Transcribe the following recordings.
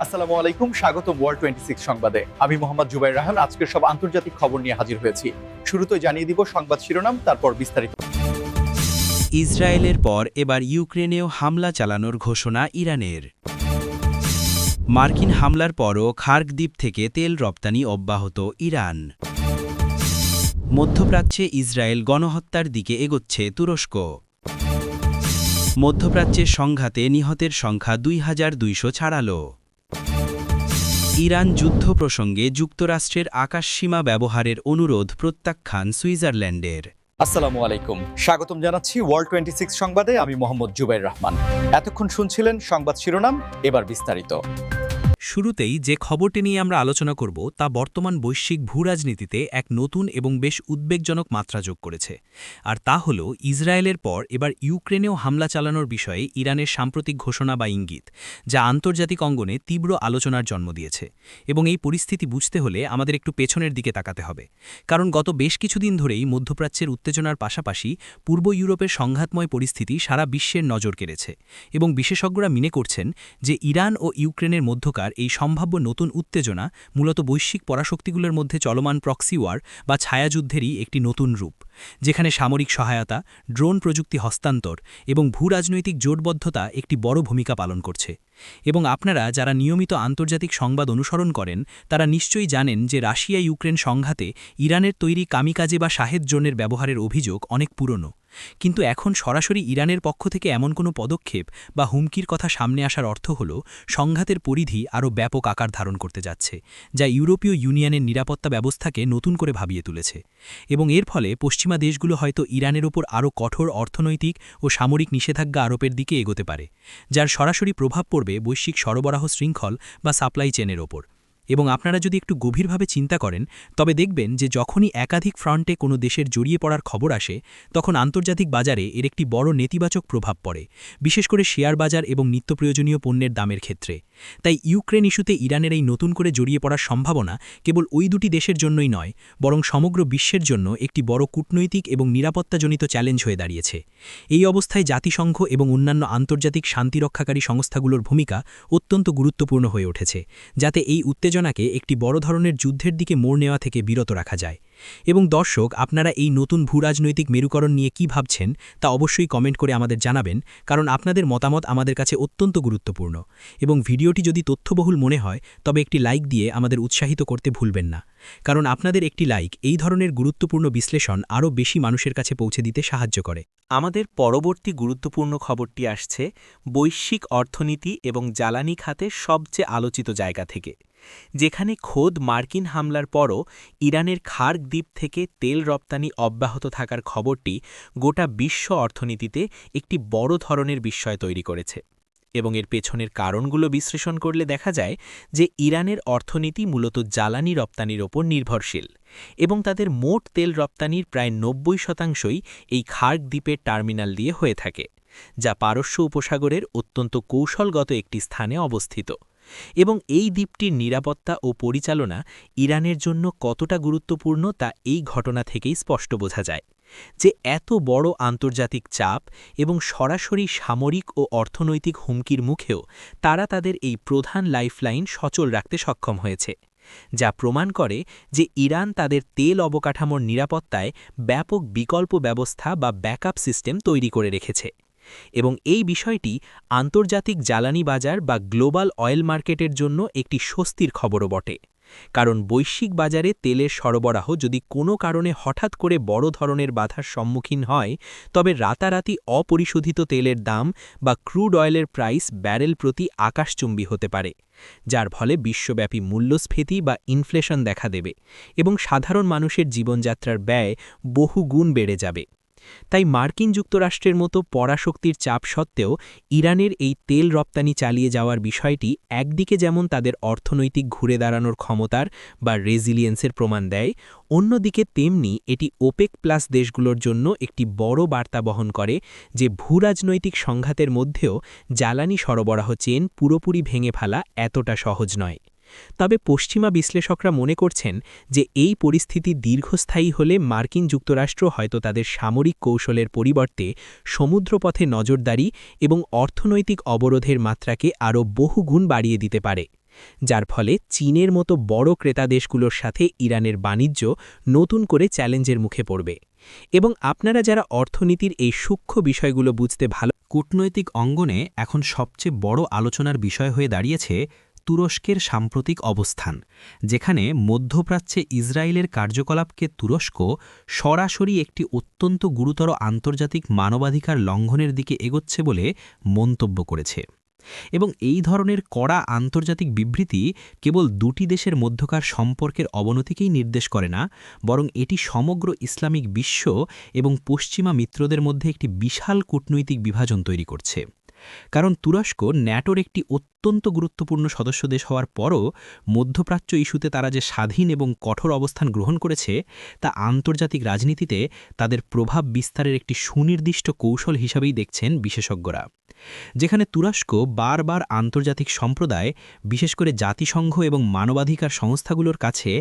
আসসালামু আলাইকুম, স্বাগতম ওয়ার্ল্ড 26 সংবাদে। আমি মোহাম্মদ জুবাইর রাহান আজকের সব আন্তর্জাতিক খবর নিয়ে হাজির হয়েছি। শুরুতে জানিয়ে দিব সংবাদ শিরোনাম, তারপর বিস্তারিত। ইসরায়েলের পর এবার ইউক্রেনেও হামলা চালানোর ঘোষণা ইরানের। মার্কিন হামলার পরও খার্ক দ্বীপ থেকে তেল রপ্তানি অব্যাহত ইরান। মধ্যপ্রাচ্যে ইসরায়েল গণহত্যার দিকে এগোচ্ছে তুরস্ক। মধ্যপ্রাচ্যের সংঘাতে নিহতের সংখ্যা ২,২০০ ছাড়াল। ইরান যুদ্ধ প্রসঙ্গে যুক্তরাষ্ট্রের আকাশসীমা ব্যবহারের অনুরোধ প্রত্যাখ্যান সুইজারল্যান্ডের। আসসালামু আলাইকুম, স্বাগতম জানাচ্ছি ওয়ার্ল্ড 26 সংবাদে। আমি মোহাম্মদ জুবাইর রহমান। এতক্ষণ শুনছিলেন সংবাদ শিরোনাম, এবার বিস্তারিত। শুরুতেই যে খবরটি নিয়ে আমরা আলোচনা করব তা বর্তমান বৈশ্বিক ভূরাজনীতিতে এক নতুন এবং বেশ উদ্বেগজনক মাত্রা যোগ করেছে। আর তা হল ইসরায়েলের পর এবার ইউক্রেনেও হামলা চালানোর বিষয়ে ইরানের সাম্প্রতিক ঘোষণা বা ইঙ্গিত, যা আন্তর্জাতিক অঙ্গনে তীব্র আলোচনার জন্ম দিয়েছে। এবং এই পরিস্থিতি বুঝতে হলে আমাদের একটু পেছনের দিকে তাকাতে হবে, কারণ গত বেশ কিছুদিন ধরেই মধ্যপ্রাচ্যের উত্তেজনার পাশাপাশি পূর্ব ইউরোপের সংঘাতময় পরিস্থিতি সারা বিশ্বের নজর কেড়েছে। এবং বিশেষজ্ঞরা মনে করছেন যে ইরান ও ইউক্রেনের মধ্যকার এই সম্ভাব্য নতুন উত্তেজনা মূলত বৈশ্বিক পরাশক্তিগুলোর মধ্যে চলমান প্রক্সি ওয়ার বা ছায়াযুদ্ধেরই একটি নতুন রূপ, যেখানে সামরিক সহায়তা, ড্রোন প্রযুক্তি হস্তান্তর এবং ভূরাজনৈতিক জোটবদ্ধতা একটি বড় ভূমিকা পালন করছে। এবং আপনারা যারা নিয়মিত আন্তর্জাতিক সংবাদ অনুসরণ করেন তারা নিশ্চয়ই জানেন যে রাশিয়া ইউক্রেন সংঘাতে ইরানের তৈরি কামিকাজে বা শাহেদ ড্রোনের ব্যবহারের অভিযোগ অনেক পুরনো। কিন্তু এখন সরাসরি ইরানের পক্ষ থেকে এমন কোনো পদক্ষেপ বা হুমকির কথা সামনে আসার অর্থ হল সংঘাতের পরিধি আরও ব্যাপক আকার ধারণ করতে যাচ্ছে, যা ইউরোপীয় ইউনিয়নের নিরাপত্তা ব্যবস্থাকে নতুন করে ভাবিয়ে তুলেছে। এবং এর ফলে পশ্চিমা দেশগুলো হয়তো ইরানের ওপর আরও কঠোর অর্থনৈতিক ও সামরিক নিষেধাজ্ঞা আরোপের দিকে এগোতে পারে, যার সরাসরি প্রভাব পড়বে বৈশ্বিক সরবরাহ শৃঙ্খল বা সাপ্লাই চেনের ওপর। এবং আপনারা যদি একটু গভীরভাবে চিন্তা করেন তবে দেখবেন যে যখনই একাধিক ফ্রন্টে কোনো দেশের জড়িয়ে পড়ার খবর আসে তখন আন্তর্জাতিক বাজারে এর একটি বড় নেতিবাচক প্রভাব পড়ে, বিশেষ করে শেয়ার বাজার এবং নিত্যপ্রয়োজনীয় পণ্যের দামের ক্ষেত্রে। তাই ইউক্রেন ইস্যুতে ইরানের এই নতুন করে জড়িয়ে পড়ার সম্ভাবনা কেবল ওই দুটি দেশের জন্যই নয়, বরং সমগ্র বিশ্বের জন্য একটি বড় কূটনৈতিক এবং নিরাপত্তাজনিত চ্যালেঞ্জ হয়ে দাঁড়িয়েছে। এই অবস্থায় জাতিসংঘ এবং অন্যান্য আন্তর্জাতিক শান্তিরক্ষাকারী সংস্থাগুলোর ভূমিকা অত্যন্ত গুরুত্বপূর্ণ হয়ে উঠেছে, যাতে এই উত্তেজনাকে একটি বড় ধরনের যুদ্ধের দিকে মোড় নেওয়া থেকে বিরত রাখা যায়। এবং দর্শক, আপনারা এই নতুন ভূরাজনৈতিক মেরুকরণ নিয়ে কি ভাবছেন তা অবশ্যই কমেন্ট করে আমাদের জানাবেন, কারণ আপনাদের মতামত আমাদের কাছে অত্যন্ত গুরুত্বপূর্ণ। এবং ভিডিওটি যদি তথ্যবহুল মনে হয় তবে একটি লাইক দিয়ে আমাদের উৎসাহিত করতে ভুলবেন না, কারণ আপনাদের একটি লাইক এই ধরনের গুরুত্বপূর্ণ বিশ্লেষণ আরও বেশি মানুষের কাছে পৌঁছে দিতে সাহায্য করে। আমাদের পরবর্তী গুরুত্বপূর্ণ খবরটি আসছে বৈশ্বিক অর্থনীতি এবং জ্বালানি খাতের সবচেয়ে আলোচিত জায়গা থেকে, যেখানে খোদ মার্কিন হামলার পরও ইরানের খার্ক দ্বীপ থেকে তেল রপ্তানি অব্যাহত থাকার খবরটি গোটা বিশ্ব অর্থনীতিতে একটি বড় ধরনের বিস্ময় তৈরি করেছে। এবং এর পেছনের কারণগুলো বিশ্লেষণ করলে দেখা যায় যে ইরানের অর্থনীতি মূলত জ্বালানি রপ্তানির ওপর নির্ভরশীল, এবং তাদের মোট তেল রপ্তানির প্রায় ৯০% এই খার্ক দ্বীপের টার্মিনাল দিয়ে হয়ে থাকে, যা পারস্য উপসাগরের অত্যন্ত কৌশলগত একটি স্থানে অবস্থিত। এবং এই দ্বীপটির নিরাপত্তা ও পরিচালনা ইরানের জন্য কতটা গুরুত্বপূর্ণ তা এই ঘটনা থেকেই স্পষ্ট বোঝা যায়, যে এত বড় আন্তর্জাতিক চাপ এবং সরাসরি সামরিক ও অর্থনৈতিক হুমকির মুখেও তারা তাদের এই প্রধান লাইফলাইন সচল রাখতে সক্ষম হয়েছে, যা প্রমাণ করে যে ইরান তাদের তেল অবকাঠামোর নিরাপত্তায় ব্যাপক বিকল্প ব্যবস্থা বা ব্যাকআপ সিস্টেম তৈরি করে রেখেছে। এবং এই বিষয়টি আন্তর্জাতিক জ্বালানি বাজার বা গ্লোবাল অয়েল মার্কেটের জন্য একটি স্বস্তির খবরও বটে, কারণ বৈশ্বিক বাজারে তেলের সরবরাহ যদি কোনো কারণে হঠাৎ করে বড় ধরনের বাধার সম্মুখীন হয় তবে রাতারাতি অপরিশোধিত তেলের দাম বা ক্রুড অয়েলের প্রাইস ব্যারেল প্রতি আকাশচুম্বী হতে পারে, যার ফলে বিশ্বব্যাপী মূল্যস্ফীতি বা ইনফ্লেশন দেখা দেবে এবং সাধারণ মানুষের জীবনযাত্রার ব্যয় বহুগুণ বেড়ে যাবে। তাই মার্কিন যুক্তরাষ্ট্রের মতো পরাশক্তির চাপ সত্ত্বেও ইরানের এই তেল রপ্তানি চালিয়ে যাওয়ার বিষয়টি একদিকে যেমন তাদের অর্থনৈতিক ঘুরে দাঁড়ানোর ক্ষমতার বা রেজিলিয়েন্সের প্রমাণ দেয়, অন্যদিকে তেমনি এটি ওপেক প্লাস দেশগুলোর জন্য একটি বড় বার্তা বহন করে যে ভূরাজনৈতিক সংঘাতের মধ্যেও জ্বালানি সরবরাহ চেন পুরোপুরি ভেঙে ফেলা এতটা সহজ নয়। তবে পশ্চিমা বিশ্লেষকরা মনে করছেন যে এই পরিস্থিতি দীর্ঘস্থায়ী হলে মার্কিন যুক্তরাষ্ট্র হয়তো তাদের সামরিক কৌশলের পরিবর্তে সমুদ্রপথে নজরদারি এবং অর্থনৈতিক অবরোধের মাত্রাকে আরও বহুগুণ বাড়িয়ে দিতে পারে, যার ফলে চীনের মতো বড় ক্রেতা দেশগুলোর সাথে ইরানের বাণিজ্য নতুন করে চ্যালেঞ্জের মুখে পড়বে। এবং আপনারা যারা অর্থনীতির এই সূক্ষ্ম বিষয়গুলো বুঝতে ভালো, কূটনৈতিক অঙ্গনে এখন সবচেয়ে বড় আলোচনার বিষয় হয়ে দাঁড়িয়েছে তুরস্কের সাম্প্রতিক অবস্থান, যেখানে মধ্যপ্রাচ্যে ইসরায়েলের কার্যকলাপকে তুরস্ক সরাসরি একটি অত্যন্ত গুরুতর আন্তর্জাতিক মানবাধিকার লঙ্ঘনের দিকে এগোচ্ছে বলে মন্তব্য করেছে। এবং এই ধরনের কড়া আন্তর্জাতিক বিবৃতি কেবল দুটি দেশের মধ্যকার সম্পর্কের অবনতিকেই নির্দেশ করে না, বরং এটি সমগ্র ইসলামিক বিশ্ব এবং পশ্চিমা মিত্রদের মধ্যে একটি বিশাল কূটনৈতিক বিভাজন তৈরি করছে। কারণ তুরস্ক ন্যাটোর একটি অত্যন্ত গুরুত্বপূর্ণ সদস্য দেশ হওয়ার পরও মধ্যপ্রাচ্য ইস্যুতে তারা যে স্বাধীন এবং কঠোর অবস্থান গ্রহণ করেছে, তা আন্তর্জাতিক রাজনীতিতে তাদের প্রভাব বিস্তারের একটি সুনির্দিষ্ট কৌশল হিসাবেই দেখছেন বিশেষজ্ঞরা। যেখানে তুরস্ক বারবার আন্তর্জাতিক সম্প্রদায়, বিশেষ করে জাতিসংঘ এবং মানবাধিকার সংস্থাগুলোর কাছে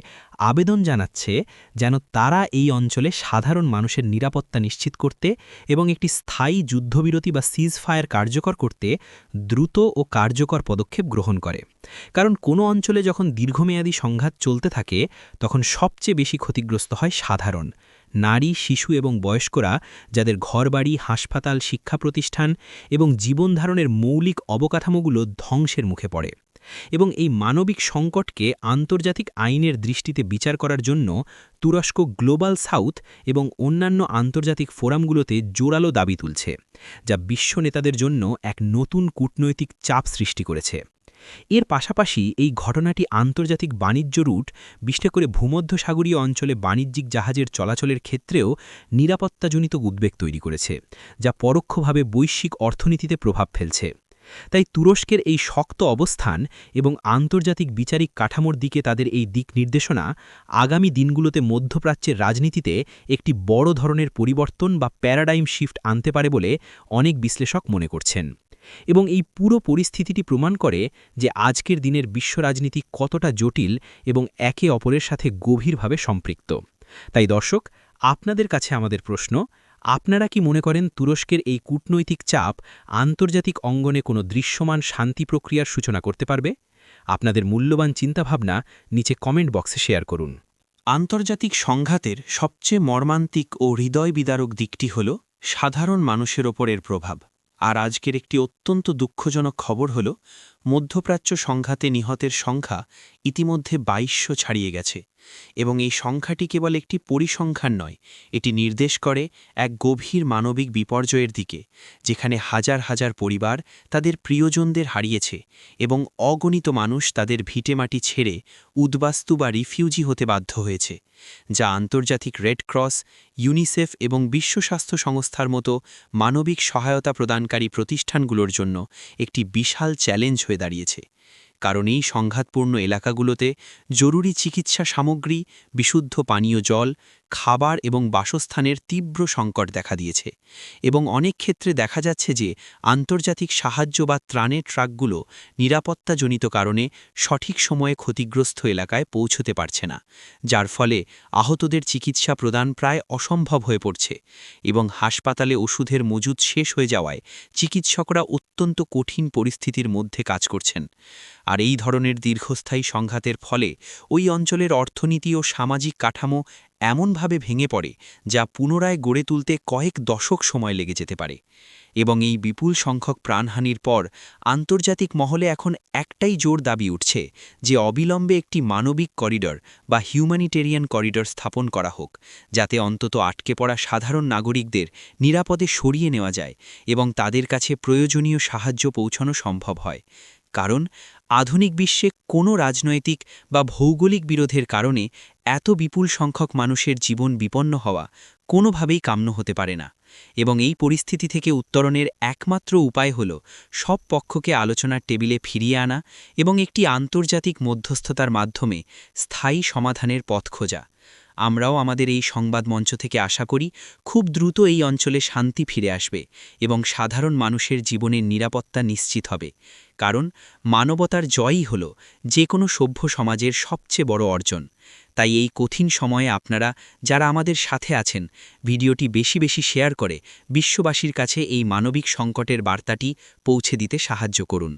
আবেদন জানাচ্ছে যেন তারা এই অঞ্চলে সাধারণ মানুষের নিরাপত্তা নিশ্চিত করতে এবং একটি স্থায়ী যুদ্ধবিরতি বা সিজ ফায়ার কার্যকর করতে দ্রুত ও কার্যকর পদক্ষেপ গ্রহণ করে। কারণ কোনো অঞ্চলে যখন দীর্ঘমেয়াদী সংঘাত চলতে থাকে, তখন সবচেয়ে বেশি ক্ষতিগ্রস্ত হয় সাধারণ নারী, শিশু এবং বয়স্করা, যাদের ঘরবাড়ি, হাসপাতাল, শিক্ষা প্রতিষ্ঠান এবং জীবনধারণের মৌলিক অবকাঠামোগুলো ধ্বংসের মুখে পড়ে। এবং এই মানবিক সংকটকে আন্তর্জাতিক আইনের দৃষ্টিতে বিচার করার জন্য তুরস্ক গ্লোবাল সাউথ এবং অন্যান্য আন্তর্জাতিক ফোরামগুলোতে জোরালো দাবি তুলছে, যা বিশ্ব নেতাদের জন্য এক নতুন কূটনৈতিক চাপ সৃষ্টি করেছে। এর পাশাপাশি এই ঘটনাটি আন্তর্জাতিক বাণিজ্য রুট, বিশেষ করে ভূমধ্যসাগরীয় অঞ্চলে বাণিজ্যিক জাহাজের চলাচলের ক্ষেত্রেও নিরাপত্তাজনিত উদ্বেগ তৈরি করেছে, যা পরোক্ষভাবে বৈশ্বিক অর্থনীতিতে প্রভাব ফেলছে। তাই তুরস্কের এই শক্ত অবস্থান এবং আন্তর্জাতিক বিচারিক কাঠামোর দিকে তাদের এই দিক নির্দেশনা আগামী দিনগুলোতে মধ্যপ্রাচ্যের রাজনীতিতে একটি বড় ধরনের পরিবর্তন বা প্যারাডাইম শিফট আনতে পারে বলে অনেক বিশ্লেষক মনে করছেন। এবং এই পুরো পরিস্থিতিটি প্রমাণ করে যে আজকের দিনের বিশ্ব রাজনীতি কতটা জটিল এবং একে অপরের সাথে গভীরভাবে সম্পৃক্ত। তাই দর্শক, আপনাদের কাছে আমাদের প্রশ্ন, আপনারা কি মনে করেন তুরস্কের এই কূটনৈতিক চাপ আন্তর্জাতিক অঙ্গনে কোনো দৃশ্যমান শান্তি প্রক্রিয়ার সূচনা করতে পারবে? আপনাদের মূল্যবান চিন্তাভাবনা নিচে কমেন্ট বক্সে শেয়ার করুন। আন্তর্জাতিক সংঘাতের সবচেয়ে মর্মান্তিক ও হৃদয় বিদারক দিকটি হল সাধারণ মানুষের ওপর এর প্রভাব। আর আজকের একটি অত্যন্ত দুঃখজনক খবর হল, মধ্যপ্রাচ্য সংঘাতে নিহতের সংখ্যা ইতিমধ্যে ২২০০ ছাড়িয়ে গেছে। এবং এই সংখ্যাটি কেবল একটি পরিসংখ্যান নয়, এটি নির্দেশ করে এক গভীর মানবিক বিপর্যয়ের দিকে, যেখানে হাজার হাজার পরিবার তাদের প্রিয়জনদের হারিয়েছে এবং অগণিত মানুষ তাদের ভিটেমাটি ছেড়ে উদ্বাস্তু বা রিফিউজি হতে বাধ্য হয়েছে, যা আন্তর্জাতিক রেড ক্রস, ইউনিসেফ এবং বিশ্ব স্বাস্থ্য সংস্থার মতো মানবিক সহায়তা প্রদানকারী প্রতিষ্ঠানগুলোর জন্য একটি বিশাল চ্যালেঞ্জ হয়ে দাঁড়িয়েছে। কারণ এই সংঘাতপূর্ণ এলাকাগুলোতে জরুরি চিকিৎসা সামগ্রী, বিশুদ্ধ পানীয় জল, খাবার এবং বাসস্থানের তীব্র সংকট দেখা দিয়েছে। এবং অনেক ক্ষেত্রে দেখা যাচ্ছে যে আন্তর্জাতিক সাহায্য বা ত্রাণের ট্রাকগুলো নিরাপত্তাজনিত কারণে সঠিক সময়ে ক্ষতিগ্রস্ত এলাকায় পৌঁছতে পারছে না, যার ফলে আহতদের চিকিৎসা প্রদান প্রায় অসম্ভব হয়ে পড়ছে। এবং হাসপাতালে ওষুধের মজুদ শেষ হয়ে যাওয়ায় চিকিৎসকরা অত্যন্ত কঠিন পরিস্থিতির মধ্যে কাজ করছেন। আর এই ধরনের দীর্ঘস্থায়ী সংঘাতের ফলে ওই অঞ্চলের অর্থনীতি ও সামাজিক কাঠামো এমনভাবে ভেঙে পড়ে, যা পুনরায় গড়ে তুলতে কয়েক দশক সময় লেগে যেতে পারে। এবং এই বিপুল সংখ্যক প্রাণহানির পর আন্তর্জাতিক মহলে এখন একটাই জোর দাবি উঠছে যে অবিলম্বে একটি মানবিক করিডর বা হিউম্যানিটেরিয়ান করিডর স্থাপন করা হোক, যাতে অন্তত আটকে পড়া সাধারণ নাগরিকদের নিরাপদে সরিয়ে নেওয়া যায় এবং তাদের কাছে প্রয়োজনীয় সাহায্য পৌঁছানো সম্ভব হয়। কারণ আধুনিক বিশ্বে কোনো রাজনৈতিক বা ভৌগোলিক বিরোধের কারণে এত বিপুল সংখ্যক মানুষের জীবন বিপন্ন হওয়া কোনোভাবেই কাম্য হতে পারে না। এবং এই পরিস্থিতি থেকে উত্তরণের একমাত্র উপায় হল সব পক্ষকে আলোচনার টেবিলে ফিরিয়ে আনা এবং একটি আন্তর্জাতিক মধ্যস্থতার মাধ্যমে স্থায়ী সমাধানের পথ খোঁজা। আমরাও আমাদের এই সংবাদ মঞ্চ থেকে আশা করি খুব দ্রুত এই অঞ্চলে শান্তি ফিরে আসবে এবং সাধারণ মানুষের জীবনের নিরাপত্তা নিশ্চিত হবে। কারণ মানবতার জয়ই হল যে কোনো সভ্য সমাজের সবচেয়ে বড় অর্জন। তাই এই কঠিন সময়ে আপনারা যারা আমাদের সাথে আছেন, ভিডিওটি বেশি বেশি শেয়ার করে বিশ্ববাসীর কাছে এই মানবিক সংকটের বার্তাটি পৌঁছে দিতে সাহায্য করুন।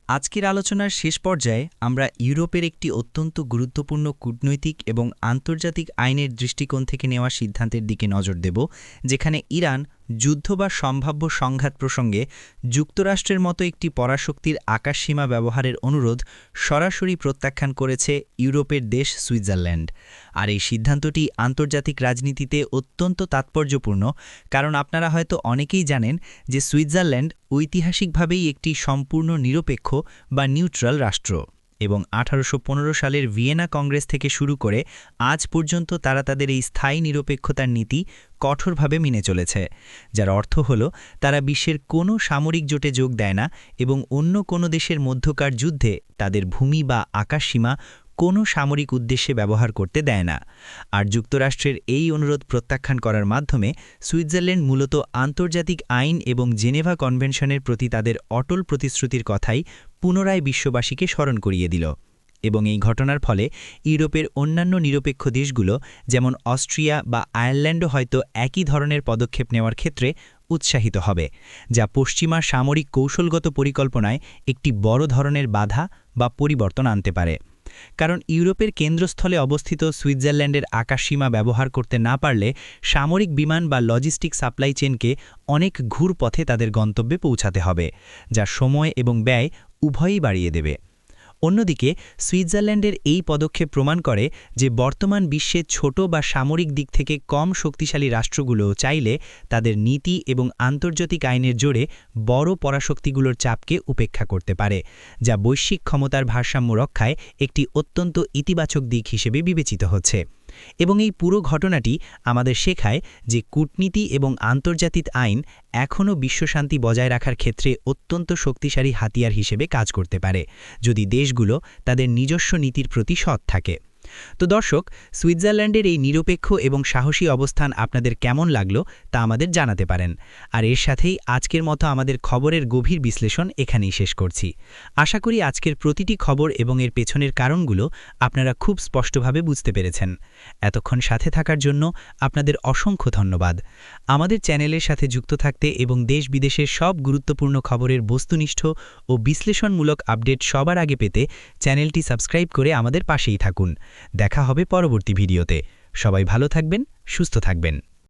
আজকের আলোচনার শেষ পর্যায়ে আমরা ইউরোপের একটি অত্যন্ত গুরুত্বপূর্ণ কূটনৈতিক এবং আন্তর্জাতিক আইনের দৃষ্টিকোণ থেকে নেওয়া সিদ্ধান্তের দিকে নজর দেব, যেখানে ইরান যুদ্ধ বা সম্ভাব্য সংঘাত প্রসঙ্গে যুক্তরাষ্ট্রের মতো একটি পরাশক্তির আকাশসীমা ব্যবহারের অনুরোধ সরাসরি প্রত্যাখ্যান করেছে ইউরোপের দেশ সুইজারল্যান্ড। আর এই সিদ্ধান্তটি আন্তর্জাতিক রাজনীতিতে অত্যন্ত তাৎপর্যপূর্ণ, কারণ আপনারা হয়তো অনেকেই জানেন যে সুইজারল্যান্ড ঐতিহাসিকভাবেই একটি সম্পূর্ণ নিরপেক্ষ বা নিউট্রাল রাষ্ট্র এবং 1815 সালের ভিয়েনা কংগ্রেস থেকে শুরু করে আজ পর্যন্ত তারা তাদের এই স্থায়ী নিরপেক্ষতার নীতি কঠোরভাবে মেনে চলেছে, যার অর্থ হল তারা বিশ্বের কোনো সামরিক জোটে যোগ দেয় না এবং অন্য কোনো দেশের মধ্যকার যুদ্ধে তাদের ভূমি বা আকাশসীমা কোনো সামরিক উদ্দেশ্যে ব্যবহার করতে দেয় না। আর যুক্তরাষ্ট্রের এই অনুরোধ প্রত্যাখ্যান করার মাধ্যমে সুইজারল্যান্ড মূলত আন্তর্জাতিক আইন এবং জেনেভা কনভেনশনের প্রতি তাদের অটল প্রতিশ্রুতির কথাই পুনরায় বিশ্ববাসীকে স্মরণ করিয়ে দিল। এবং এই ঘটনার ফলে ইউরোপের অন্যান্য নিরপেক্ষ দেশগুলো যেমন অস্ট্রিয়া বা আয়ারল্যান্ডও হয়তো একই ধরনের পদক্ষেপ নেওয়ার ক্ষেত্রে উৎসাহিত হবে, যা পশ্চিমা সামরিক কৌশলগত পরিকল্পনায় একটি বড় ধরনের বাধা বা পরিবর্তন আনতে পারে। কারণ ইউরোপের কেন্দ্রস্থলে অবস্থিত সুইজারল্যান্ডের আকাশসীমা ব্যবহার করতে না পারলে সামরিক বিমান বা লজিস্টিক সাপ্লাই চেনকে অনেক ঘুরপথে তাদের গন্তব্যে পৌঁছাতে হবে, যা সময় এবং ব্যয় উভয়ই বাড়িয়ে দেবে। অন্যদিকে সুইজারল্যান্ডের এই পদক্ষেপ প্রমাণ করে যে বর্তমান বিশ্বে ছোট বা সামরিক দিক থেকে কম শক্তিশালী রাষ্ট্রগুলো চাইলে তাদের নীতি এবং আন্তর্জাতিক আইনের জোরে বড় পরাশক্তিগুলোর চাপকে উপেক্ষা করতে পারে, যা বৈশ্বিক ক্ষমতার ভারসাম্য রক্ষায় একটি অত্যন্ত ইতিবাচক দিক হিসেবে বিবেচিত হচ্ছে। এবং এই পুরো ঘটনাটি আমাদের শেখায় যে কূটনীতি এবং আন্তর্জাতিক আইন এখনও বিশ্বশান্তি বজায় রাখার ক্ষেত্রে অত্যন্ত শক্তিশালী হাতিয়ার হিসেবে কাজ করতে পারে, যদি দেশগুলো তাদের নিজস্ব নীতির প্রতি সৎ থাকে। তো দর্শক, সুইজারল্যান্ডের এই নিরপেক্ষ এবং সাহসী অবস্থান আপনাদের কেমন লাগলো তা আমাদের জানাতে পারেন। আর এর সাথেই আজকের মতো আমাদের খবরের গভীর বিশ্লেষণ এখানেই শেষ করছি। আশা করি আজকের প্রতিটি খবর এবং এর পেছনের কারণগুলো আপনারা খুব স্পষ্টভাবে বুঝতে পেরেছেন। এতক্ষণ সাথে থাকার জন্য আপনাদের অসংখ্য ধন্যবাদ। আমাদের চ্যানেলের সাথে যুক্ত থাকতে এবং দেশ বিদেশের সব গুরুত্বপূর্ণ খবরের বস্তুনিষ্ঠ ও বিশ্লেষণমূলক আপডেট সবার আগে পেতে চ্যানেলটি সাবস্ক্রাইব করে আমাদের পাশেই থাকুন। দেখা হবে পরবর্তী ভিডিওতে। সবাই ভালো থাকবেন, সুস্থ থাকবেন।